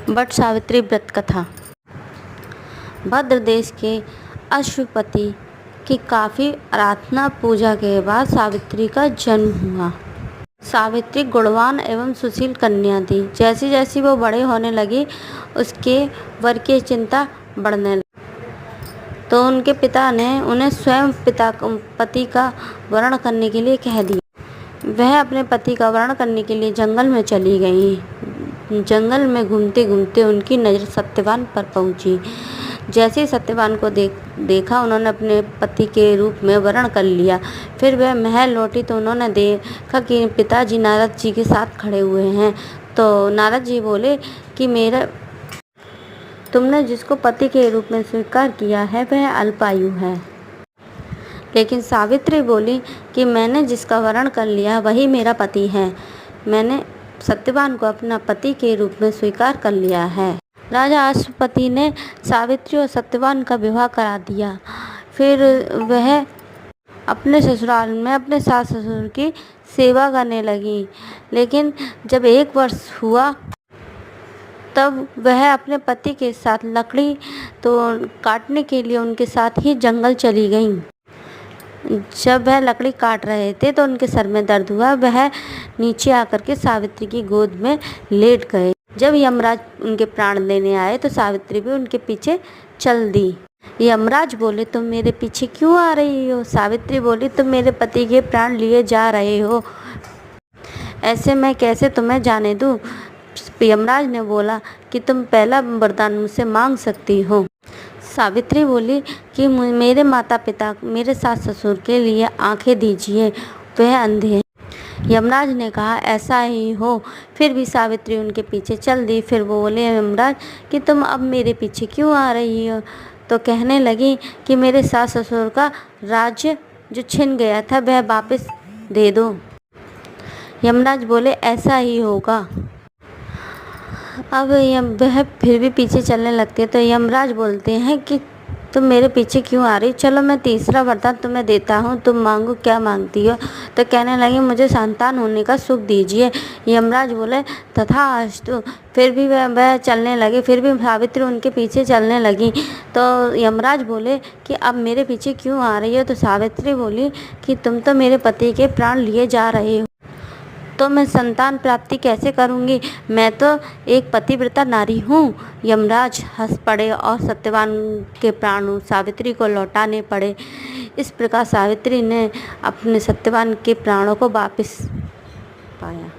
But Savitri व्रत कथा। भद्र देश के अश्वपति की काफ़ी आराधना पूजा के बाद सावित्री का जन्म हुआ। सावित्री गुणवान एवं सुशील कन्या थी। जैसी जैसी वो बड़े होने लगी उसके वर की चिंता बढ़ने लगी, तो उनके पिता ने उन्हें स्वयं पति का वरण करने के लिए कह दिया। वह अपने पति का वरण करने के लिए जंगल में चली गई। जंगल में घूमते घूमते उनकी नज़र सत्यवान पर पहुंची। जैसे ही सत्यवान को देखा उन्होंने अपने पति के रूप में वरण कर लिया। फिर वह महल लौटी तो उन्होंने देखा कि पिताजी नारद जी के साथ खड़े हुए हैं। तो नारद जी बोले कि तुमने जिसको पति के रूप में स्वीकार किया है वह अल्पायु है। लेकिन सावित्री बोली कि मैंने जिसका वरण कर लिया वही मेरा पति है। मैंने सत्यवान को अपना पति के रूप में स्वीकार कर लिया है। राजा अश्वपति ने सावित्री और सत्यवान का विवाह करा दिया। फिर वह अपने ससुराल में अपने सास ससुर की सेवा करने लगी। लेकिन जब 1 वर्ष हुआ तब वह अपने पति के साथ लकड़ी तो काटने के लिए उनके साथ ही जंगल चली गईं। जब वह लकड़ी काट रहे थे तो उनके सर में दर्द हुआ। वह नीचे आकर के सावित्री की गोद में लेट गए। जब यमराज उनके प्राण लेने आए तो सावित्री भी उनके पीछे चल दी। यमराज बोले तुम मेरे पीछे क्यों आ रही हो? सावित्री बोली तुम मेरे पति के प्राण लिए जा रहे हो, ऐसे मैं कैसे तुम्हें जाने दूं? यमराज ने बोला कि तुम पहला वरदान मुझसे मांग सकती हो। सावित्री बोली कि मेरे माता पिता मेरे सास ससुर के लिए आंखें दीजिए, वह अंधे हैं। यमराज ने कहा ऐसा ही हो। फिर भी सावित्री उनके पीछे चल दी। फिर वो बोले यमराज कि तुम अब मेरे पीछे क्यों आ रही हो? तो कहने लगी कि मेरे सास ससुर का राज्य जो छिन गया था वह वापस दे दो। यमराज बोले ऐसा ही होगा। अब वह फिर भी पीछे चलने लगते तो यमराज बोलते हैं कि तुम मेरे पीछे क्यों आ रही? चलो मैं तीसरा वरदान तुम्हें देता हूँ, तुम मांगो, क्या मांगती हो? तो कहने लगी मुझे संतान होने का सुख दीजिए। यमराज बोले तथास्तु। फिर भी वह चलने लगे। फिर भी सावित्री उनके पीछे चलने लगी। तो यमराज बोले कि अब मेरे पीछे क्यों आ रही हो? तो सावित्री बोली कि तुम तो मेरे पति के प्राण लिए जा रहे हो, तो मैं संतान प्राप्ति कैसे करूंगी? मैं तो एक पतिव्रता नारी हूँ। यमराज हंस पड़े और सत्यवान के प्राण सावित्री को लौटाने पड़े। इस प्रकार सावित्री ने अपने सत्यवान के प्राणों को वापस पाया।